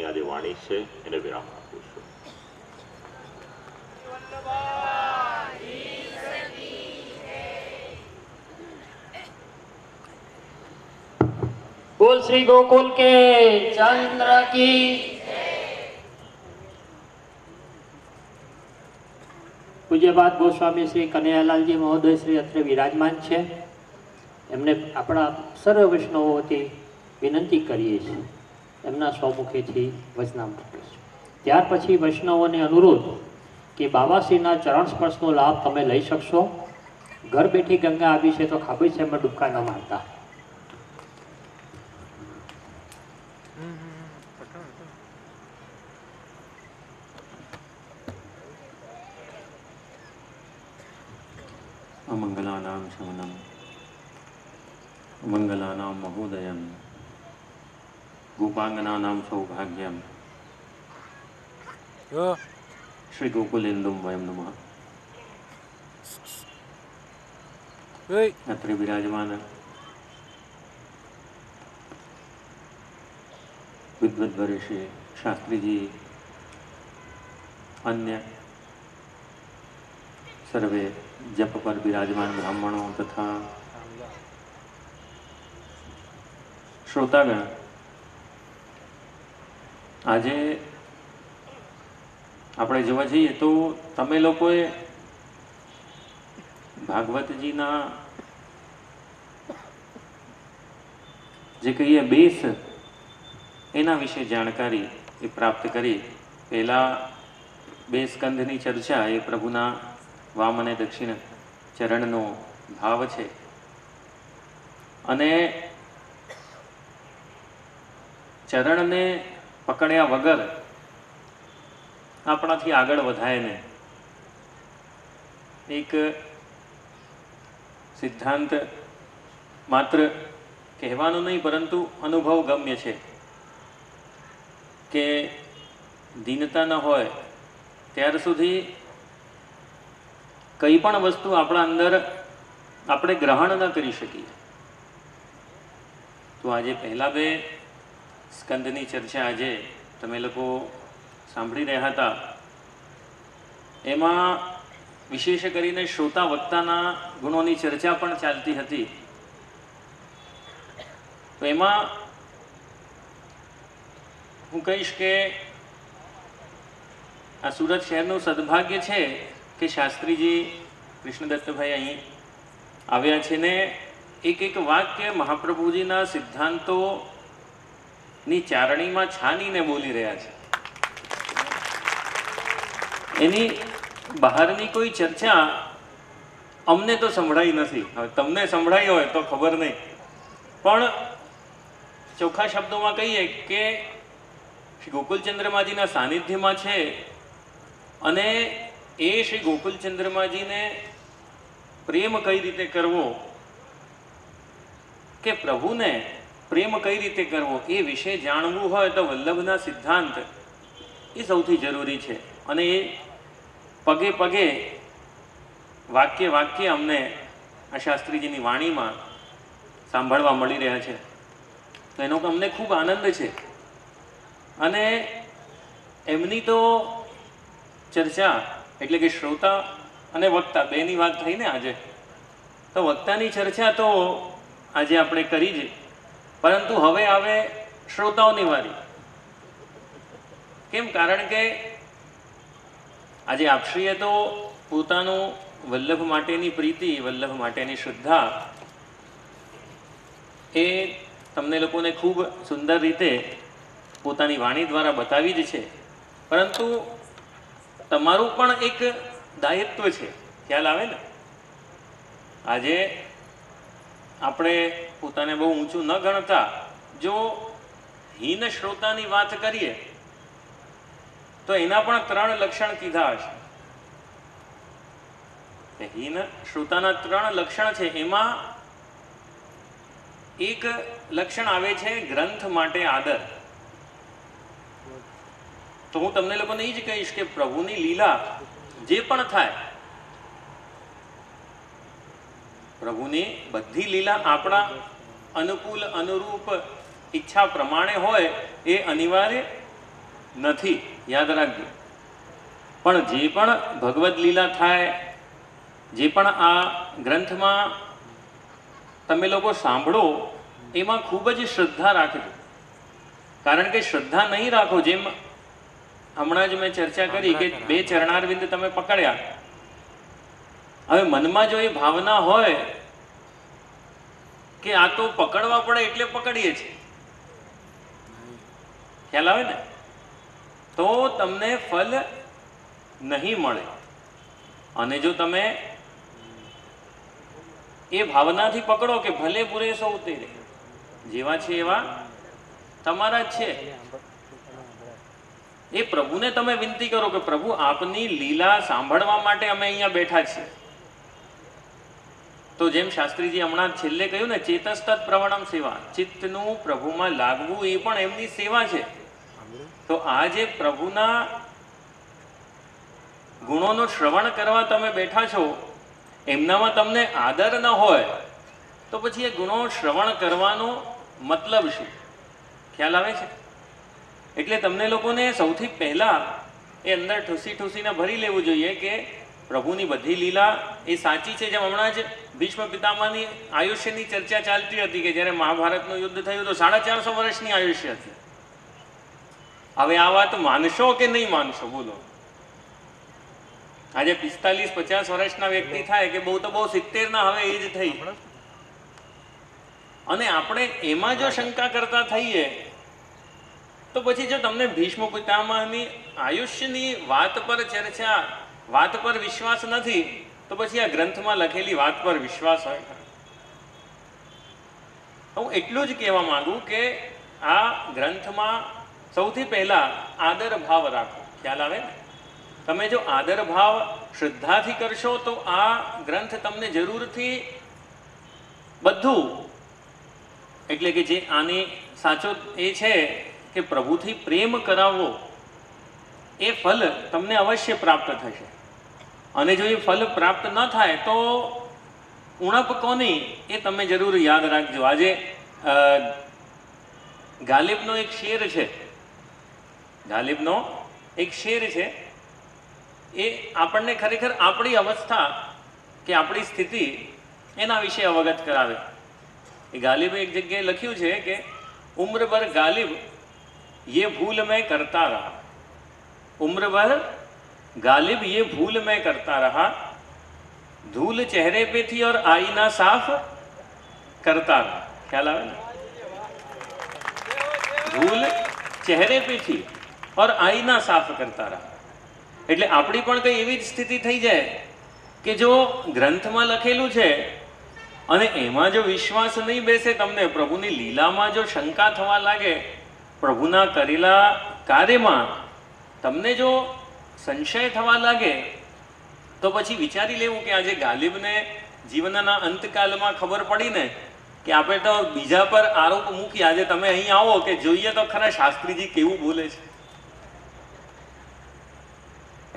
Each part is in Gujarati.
પ્રભુની આજે વાણી છે એને વિરામ આપું છું. बोल श्री गोकुल के चंद्र की। પૂજ્યપાદ ગોસ્વામી શ્રી કનૈયાલાલજી મહોદય શ્રી અત્રે વિરાજમાન છે. એમને આપણા સર્વ વૈષ્ણવો વતી વિનંતી કરીએ છીએ એમના સ્વમુખેથી વચનામૃત કરીશું. ત્યાર પછી વૈષ્ણવોને અનુરોધ કે બાબાશ્રીના ચરણ સ્પર્શનો લાભ તમે લઈ શકશો. ઘર બેઠી ગંગા આવી છે તો ખાબી છે એમાં ડૂબકા ન મારતા. अमंगलानां शमनम मंगलानां महोदयम गोपांगनानां सौभाग्यम श्री गोकुलेन्दुम वयम नमः. अत्र विराजमान विद्वद्वरे श्री शास्त्री जी, अन्य सर्वे जप पर विराजमान ब्राह्मणों तथा श्रोतागण, આજે આપણે જોવા જઈએ તો તમે લોકોએ ભાગવતજીના જે કહીએ બેસ એના વિશે જાણકારી એ પ્રાપ્ત કરી. પહેલા બે સ્કંધની ચર્ચા એ પ્રભુના વામ અને દક્ષિણ ચરણનો ભાવ છે અને ચરણને પકડ્યા વગર આપણાથી આગળ વધાય ને એક સિદ્ધાંત માત્ર કહેવાનું નહીં પરંતુ અનુભવ ગમ્ય છે કે દીનતા ન હોય ત્યાર સુધી કંઈ પણ વસ્તુ આપણા અંદર આપણે ગ્રહણ ન કરી શકીએ. તો આજે પહેલા બે સ્કંદની ચર્ચા આજે તમે લોકો સાંભળી રહ્યા હતા. એમાં વિશેષ કરીને શ્રોતા વક્તાના ગુણોની ચર્ચા પણ ચાલતી હતી. તો એમાં હું કહીશ કે આ સુરત શહેરનું સદભાગ્ય છે કે શાસ્ત્રીજી કૃષ્ણદત્તભાઈ અહીં આવ્યા છે ને એક એક વાક્ય મહાપ્રભુજીના સિદ્ધાંતોની ચારણીમાં છાનીને બોલી રહ્યા છે. એની બહારની કોઈ ચર્ચા અમને તો સંભળાઈ નથી. હવે તમને સંભળાઈ હોય તો ખબર નહીં, પણ ચોખ્ખા શબ્દોમાં કહીએ કે શ્રી ગોકુલચંદ્રમાજીના સાનિધ્યમાં છે અને એ શ્રી ગોકુલચંદ્રમાજીને પ્રેમ કઈ રીતે કરવો, કે પ્રભુને પ્રેમ કઈ રીતે કરવો એ વિશે જાણવું હોય તો વલ્લભના સિદ્ધાંત એ સૌથી જરૂરી છે. અને એ પગે પગે વાક્ય વાક્ય અમને આ શાસ્ત્રીજીની વાણીમાં સાંભળવા મળી રહ્યા છે. તો એનો અમને ખૂબ આનંદ છે. અને એમની તો ચર્ચા એટલે કે શ્રોતા અને વક્તા બેની વાત થઈ ને આજે, તો વક્તાની ચર્ચા તો આજે આપણે કરી જ, પરંતુ હવે આવે શ્રોતાઓની વારી. કેમ? કારણ કે આજે આપશ્રીએ તો પોતાનું વલ્લભ માટેની પ્રીતિ, વલ્લભ માટેની શ્રદ્ધા એ તમને લોકોને ખૂબ સુંદર રીતે પોતાની વાણી દ્વારા બતાવી જ છે. પરંતુ તમારું પણ એક દાયિત્વ છે, ખ્યાલ આવે ને? આજે આપણે પોતાને બહુ ઊંચું ન ગણતા જો હીન શ્રોતાની વાત કરીએ તો એના પણ 3 લક્ષણ કીધા હશે. હીન શ્રોતાના 3 લક્ષણ છે. એમાં એક લક્ષણ આવે છે ગ્રંથ માટે આદર. તો હું તમને લોકોને એ જ કહીશ કે પ્રભુની લીલા જે પણ થાય, પ્રભુની બધી લીલા આપણા અનુકૂળ અનુરૂપ ઈચ્છા પ્રમાણે હોય એ અનિવાર્ય નથી, યાદ રાખજો. પણ જે પણ ભગવદ્ લીલા થાય, જે પણ આ ગ્રંથમાં તમે લોકો સાંભળો, એમાં ખૂબ જ શ્રદ્ધા રાખજો. કારણ કે શ્રદ્ધા નહીં રાખો, જેમ હમણાં જ મેં ચર્ચા કરી કે 2 ચરણારવિંદ તમે પકડ્યા, હવે મનમાં જો એ ભાવના હોય કે આ તો પકડવા પડે એટલે પકડીએ છીએ, ખ્યાલ આવે ને, તો તમને ફલ નહીં મળે. અને જો તમે એ ભાવનાથી પકડો કે ભલે પૂરે સો ઉતરે, જેવા છે એવા તમારા જ છે, એ પ્રભુને તમે વિનંતી કરો કે પ્રભુ આપની લીલા સાંભળવા માટે અમે અહીંયા બેઠા છીએ. તો જેમ શાસ્ત્રીજી હમણાં છેલ્લે કહ્યું ને, ચેતસ્તત પ્રવણમ સેવા, ચિત્તનું પ્રભુમાં લાગવું એ પણ એમની સેવા છે. તો આ જે પ્રભુના ગુણોનું શ્રવણ કરવા તમે બેઠા છો, એમનામાં તમને આદર ન હોય તો પછી એ ગુણો શ્રવણ કરવાનો મતલબ શું? ખ્યાલ આવે છે? એટલે તમને લોકોને સૌથી પહેલા એ અંદર ઠૂસીને ભરી લેવું જોઈએ કે પ્રભુની બધી લીલા એ સાચી છે. જેમ હમણાં જ ભીષ્મ પિતામહની આયુષ્યની ચર્ચા ચાલતી હતી કે જ્યારે મહાભારતનું યુદ્ધ થયું તો 450 વર્ષની આયુષ્ય હતી. હવે આ વાત માનશો કે નહીં માનશો? બોલો. આજે 45-50 વર્ષના વ્યક્તિ થાય કે બહુ તો બહુ 70 ના હવે એજ થઈ, અને આપણે એમાં જો શંકા કરતા થઈએ તો પછી જો તમને ભીષ્મ પિતામહની આયુષ્યની વાત પર ચર્ચા, વાત પર વિશ્વાસ નથી, તો પછી આ ગ્રંથમાં લખેલી વાત પર વિશ્વાસ હોય? હું એટલું જ કહેવા માંગુ કે આ ગ્રંથમાં સૌથી પહેલા આદર ભાવ રાખો. ખ્યાલ આવે ને? તમે જો આદર ભાવ શ્રદ્ધાથી કરશો તો આ ગ્રંથ તમને જરૂરથી બધું, એટલે કે જે આની સાચો એ છે કે પ્રભુથી પ્રેમ કરાવવો, એ ફલ તમને અવશ્ય પ્રાપ્ત થશે. અને જો એ ફલ પ્રાપ્ત ન થાય તો ઉણપ કોની એ તમે જરૂર યાદ રાખજો. આજે ગાલિબનો એક શેર છે, ગાલિબનો એક શેર છે, એ આપણને ખરેખર આપણી અવસ્થા કે આપણી સ્થિતિ એના વિશે અવગત કરાવે. એ ગાલિબે એક જગ્યાએ લખ્યું છે કે ઉમ્ર ભર ગાલિબ ये भूल मैं करता रहा, उम्र भर गालिब ये भूल मैं करता रहा, धूल चेहरे पे थी और आईना साफ करता रहा. ख्याल આવે ને? ધૂલ ચહેરે पे थी और आईना साफ करता रहा. એટલે આપણી પણ કઈ એવી જ સ્થિતિ થઈ જાય કે જો ગ્રંથમાં લખેલું છે અને એમાં જો વિશ્વાસ નહીં બેસે, તમને પ્રભુની લીલામાં જો શંકા થવા લાગે, પ્રભુના કરેલા કાર્યમાં તમને જો સંશય થવા લાગે, તો પછી વિચારી લેવું કે આજે ગાલિબને જીવનના અંતકાલમાં ખબર પડી ને કે આપણે તો બીજા પર આરોપ મૂકી, આજે તમે અહીં આવો કે જોઈએ તો ખરા શાસ્ત્રીજી કેવું બોલે છે.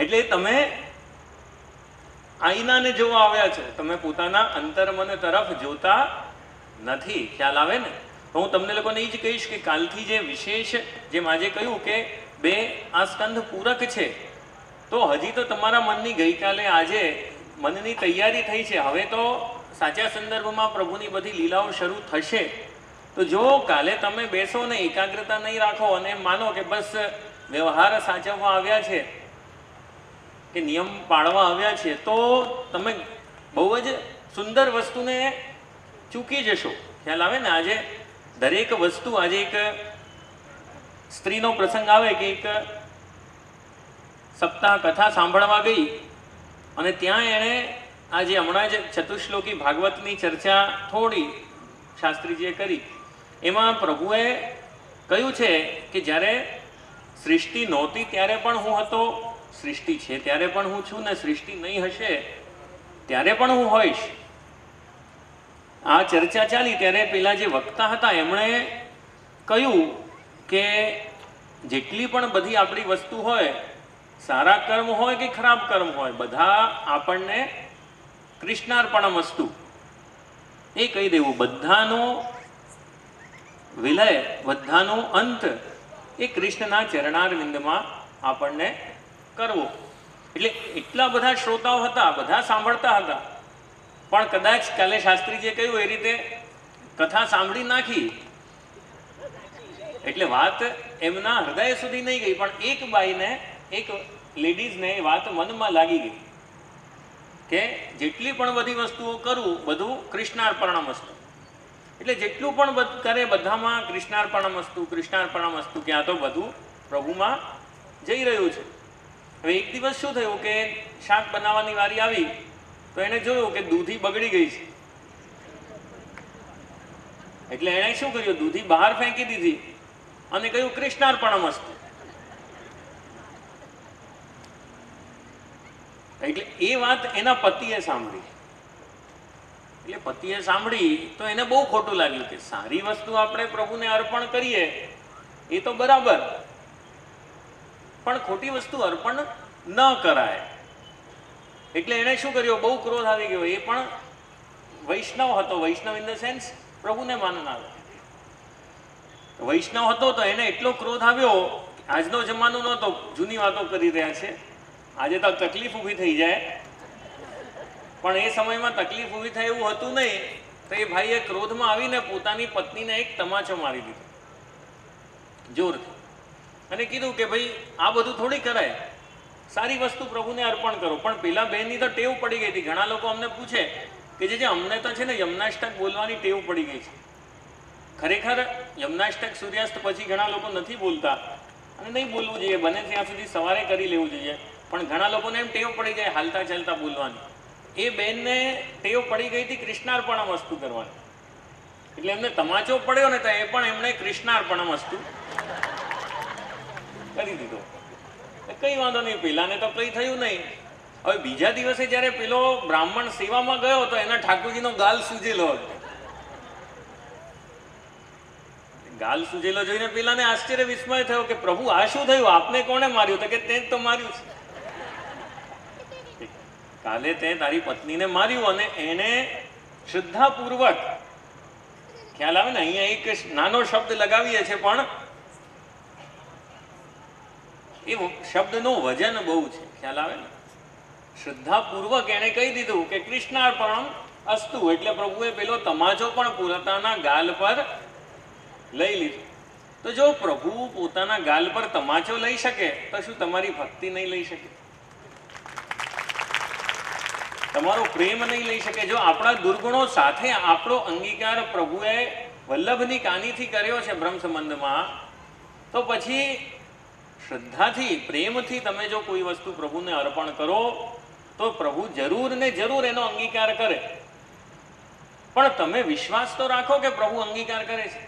એટલે તમે આઈનાને જોવા આવ્યા છો, તમે પોતાના અંતર્મન તરફ જોતા નથી. ખ્યાલ આવે ને? તો હું તમને લોકોને એ જ કહીશ કે કાલથી જે વિશેષ, જેમ આજે કહ્યું કે 2 આ સ્કંધ પૂરક છે, તો હજી તો તમારા મનની ગઈકાલે આજે મનની તૈયારી થઈ છે. હવે તો સાચા સંદર્ભમાં પ્રભુની બધી લીલાઓ શરૂ થશે. તો જો કાલે તમે બેસો ને એકાગ્રતા નહીં રાખો અને માનો કે બસ વ્યવહાર સાચવવા આવ્યા છે કે નિયમ પાળવા આવ્યા છે, તો તમે બહુ જ સુંદર વસ્તુને ચૂકી જશો. ખ્યાલ આવે ને? આજે દરેક વસ્તુ, આજે એક સ્ત્રીનો પ્રસંગ આવે કે એક સપ્તાહ કથા સાંભળવા ગઈ અને ત્યાં એણે આજે હમણાં જ ચતુશ્લોકી ભાગવતની ચર્ચા થોડી શાસ્ત્રીજીએ કરી. એમાં પ્રભુએ કહ્યું છે કે જ્યારે સૃષ્ટિ નહોતી ત્યારે પણ હું હતો, સૃષ્ટિ છે ત્યારે પણ હું છું, ને સૃષ્ટિ નહીં હશે ત્યારે પણ હું હોઈશ. આ ચર્ચા ચાલી ત્યારે પેલા જે વક્તા હતા એમણે કહ્યું કે જેટલી પણ બધી આપણી વસ્તુ હોય, સારા કર્મ હોય કે ખરાબ કર્મ હોય, બધા આપણને કૃષ્ણાર્પણમસ્તુ એ કહી દેવું. બધાનો વિલય, બધાનો અંત એ કૃષ્ણના ચરણારવિંદમાં આપણને કરવો. એટલે એટલા બધા શ્રોતાઓ હતા, બધા સાંભળતા હતા, પણ કદાચ કાલે શાસ્ત્રીજીએ કહ્યું એ રીતે કથા સાંભળી નાખી એટલે વાત એમના હૃદય સુધી નહીં ગઈ, પણ એક બાઈને, એક લેડીઝને એ વાત મનમાં લાગી ગઈ કે જેટલી પણ બધી વસ્તુઓ કરું બધું કૃષ્ણાર્પણમસ્તુ. એટલે જેટલું પણ કરે બધામાં કૃષ્ણાર્પણમસ્તુ, કૃષ્ણાર્પણમસ્તુ, ક્યાં તો બધું પ્રભુમાં જઈ રહ્યું છે. હવે એક દિવસ શું થયું કે શાક બનાવવાની વારી આવી તો એને જોયું કે દૂધી બગડી ગઈ છે. એટલે એણે શું કર્યું, દૂધી બહાર ફેંકી દીધી અને કહ્યું કૃષ્ણાર્પણમસ્તુ. એટલે એ વાત એના પતિએ સાંભળી. એટલે પતિએ સાંભળી તો એને બહુ ખોટું લાગ્યું કે સારી વસ્તુ આપણે પ્રભુને અર્પણ કરીએ એ તો બરાબર, પણ ખોટી વસ્તુ અર્પણ ન કરાય. એટલે એણે શું કર્યું, બહુ ક્રોધ આવી ગયો. એ પણ વૈષ્ણવ હતો, વૈષ્ણવ ઇન ધ સેન્સ પ્રભુને માનનાર વૈષ્ણવ હતો. તો એને એટલો ક્રોધ આવ્યો, આજનો જમાનો નહોતો, જૂની વાતો કરી રહ્યા છે, આજે તો તકલીફ ઊભી થઈ જાય, પણ એ સમયમાં તકલીફ ઊભી થાય એવું હતું નહીં. તો એ ભાઈએ ક્રોધમાં આવીને પોતાની પત્નીને એક તમાચો મારી દીધો જોરથી અને કીધું કે ભાઈ આ બધું થોડી કરાય, સારી વસ્તુ પ્રભુને અર્પણ કરો. પણ પેલા બહેનની તો ટેવ પડી ગઈ હતી. ઘણા લોકો અમને પૂછે કે જે અમને તો છે ને યમનાષ્ટક બોલવાની ટેવ પડી ગઈ છે. ખરેખર યમનાષ્ટક સૂર્યાસ્ત પછી ઘણા લોકો નથી બોલતા અને નહીં બોલવું જોઈએ, બને ત્યાં સુધી સવારે કરી લેવું જોઈએ. પણ ઘણા લોકોને એમ ટેવ પડી જાય હાલતા ચાલતા બોલવાની. એ બેનને ટેવ પડી ગઈ હતી કૃષ્ણાર્પણમસ્તુ કરવાની. એટલે એમને તમાચો પડ્યો ને તો એ પણ એમણે કૃષ્ણાર્પણમસ્તુ કરી દીધો. કઈ વાંધો નહીં, પેલાને તો કઈ થયું નહીં. હવે બીજા દિવસે જ્યારે પેલો બ્રાહ્મણ સેવામાં ગયો તો એના ઠાકોરજીનો ગાલ સૂજેલો હતો. ગાલ સૂજેલો જોઈને પેલાને આશ્ચર્ય વિસ્મય થયો કે પ્રભુ આ શું થયું, આપને કોણે માર્યું? તો કે તે જ તો માર્યું છે. કાલે તે તારી પત્નીને માર્યું અને એને શ્રદ્ધાપૂર્વક, ખ્યાલ આવે ને, અહીંયા એક નાનો શબ્દ લગાવીએ છીએ પણ એ શબ્દનું વજન બહુ છે, ખ્યાલ આવે ને. શ્રદ્ધાપૂર્વક એને કહી દીધું કે કૃષ્ણાર્પણમ અસ્તુ. એટલે પ્રભુએ પેલો તમાચો પણ પોતાના ગાલ પર લઈ લીધો. તો જો પ્રભુ પોતાના ગાલ પર તમાચો લઈ શકે તો શું તમારી ભક્તિ નહીં લઈ શકે? તમારો પ્રેમ નહીં લઈ શકે? જો આપણા દુર્ગુણો સાથે આપણો અંગીકાર પ્રભુએ વલ્લભની કાનીથી કર્યો છે બ્રહ્મ સંબંધમાં, તો પછી શ્રદ્ધાથી, પ્રેમથી તમે જો કોઈ વસ્તુ પ્રભુને અર્પણ કરો તો પ્રભુ જરૂર ને જરૂર એનો અંગીકાર કરે. પણ તમે વિશ્વાસ તો રાખો કે પ્રભુ અંગીકાર કરે છે.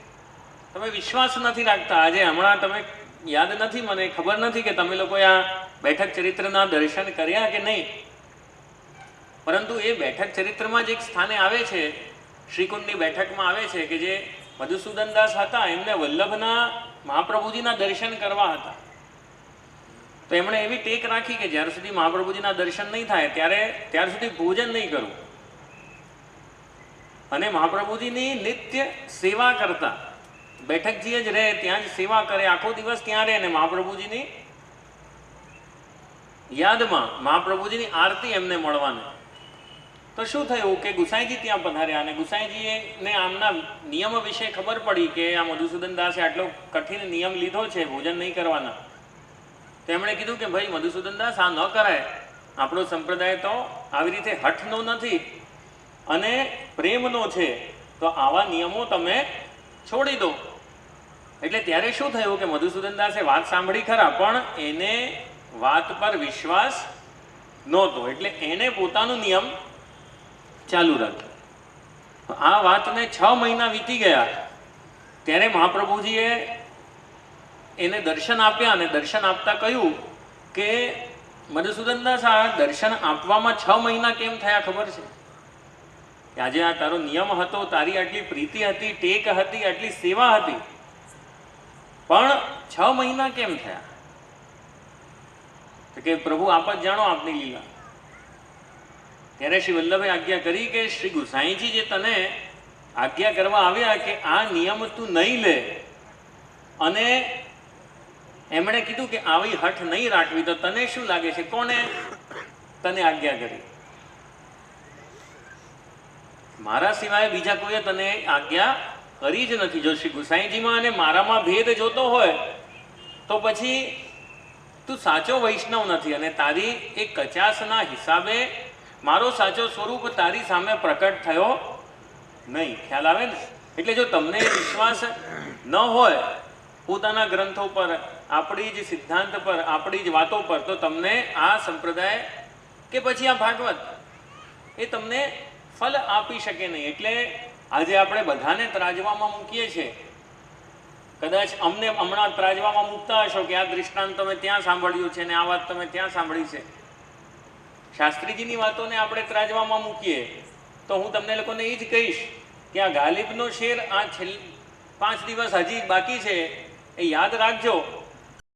તમે વિશ્વાસ નથી રાખતા. આજે હમણાં તમે યાદ નથી, મને ખબર નથી કે તમે લોકોએ આ બેઠક ચરિત્રના દર્શન કર્યા કે નહીં, પરંતુ એ બેઠક ચરિત્રમાં જ એક સ્થાને આવે છે, શ્રીકુંડની બેઠકમાં આવે છે કે જે મધુસૂદન દાસ હતા એમને વલ્લભના મહાપ્રભુજીના દર્શન કરવા હતા. તો એમણે એવી ટેક રાખી કે જ્યાર સુધી મહાપ્રભુજીના દર્શન નહીં થાય ત્યાર સુધી ભોજન નહીં કરવું, અને મહાપ્રભુજીની નિત્ય સેવા કરતા. બેઠકજી જ રહે, ત્યાં જ સેવા કરે, આખો દિવસ ત્યાં રહે અને મહાપ્રભુજીની યાદમાં મહાપ્રભુજીની આરતી એમને મળવાની. તો શું થયું કે ગુસાઈજી ત્યાં પધાર્યા અને ગુસાઈજીને આમના નિયમ વિશે ખબર પડી કે આ મધુસૂદન દાસે આટલો કઠિન નિયમ લીધો છે ભોજન નહીં કરવાના. તેમણે કીધું કે ભાઈ મધુસૂદન દાસ, આ ન કરાય. આપણો સંપ્રદાય તો આવી રીતે હઠનો નથી અને પ્રેમનો છે, તો આવા નિયમો તમે છોડી દો. એટલે ત્યારે શું થયું કે મધુસૂદન દાસે વાત સાંભળી ખરા, પણ એને વાત પર વિશ્વાસ નહોતો. એટલે એને પોતાનો નિયમ ચાલુ રાખ્યો. આ વાતને 6 મહિના વીતી ગયા. ત્યારે મહાપ્રભુજીએ એને દર્શન આપ્યા અને દર્શન આપતા કહ્યું કે મધુસૂદન દાસ, આ દર્શન આપવામાં 6 મહિના કેમ થયા ખબર છે? આજે આ તારો નિયમ હતો, તારી આટલી પ્રીતિ હતી, ટેક હતી, આટલી સેવા હતી, પણ 6 મહિના કેમ થયા? તો કે પ્રભુ આપ જ જાણો આપની લીલા. ત્યારે શ્રી વલ્લભે આજ્ઞા કરી કે શ્રી ગુસાઈજી જે તને આજ્ઞા કરવા આવ્યા કે આ નિયમ તું નહીં લે અને એમણે કીધું કે આવી હઠ નહીં રાખવી. તો તને શું લાગે છે, કોને તને આજ્ઞા કરી? મારા સિવાય બીજા કોઈએ તને આજ્ઞા કરી જ નથી. જો શ્રી ગુસાઈજીમાં અને મારામાં ભેદ જોતો હોય તો પછી તું સાચો વૈષ્ણવ નથી. અને તારી એ કચાસના હિસાબે મારો સાચો સ્વરૂપ તારી સામે પ્રકટ થયો નહીં. ખ્યાલ આવે ને? એટલે જો તમને વિશ્વાસ ન હોય પોતાના ગ્રંથો પર, આપણી જ સિદ્ધાંત પર, આપણી જ વાતો પર, તો તમને આ સંપ્રદાય કે પછી આ ભાગવત એ તમને ફલ આપી શકે નહીં. એટલે આજે આપણે બધાને ત્રાજવામાં મૂકીએ છીએ. કદાચ અમને હમણાં ત્રાજવામાં મૂકતા હશો કે આ દૃષ્ટાંત તમે ત્યાં સાંભળ્યું છે ને આ વાત તમે ત્યાં સાંભળી છે. શાસ્ત્રીજીની વાતોને આપણે ત્રાજવામાં મૂકીએ તો હું તમને લોકોને એ જ કહીશ કે આ ગાલિબનો શેર આ 5 દિવસ હજી બાકી છે, એ યાદ રાખજો.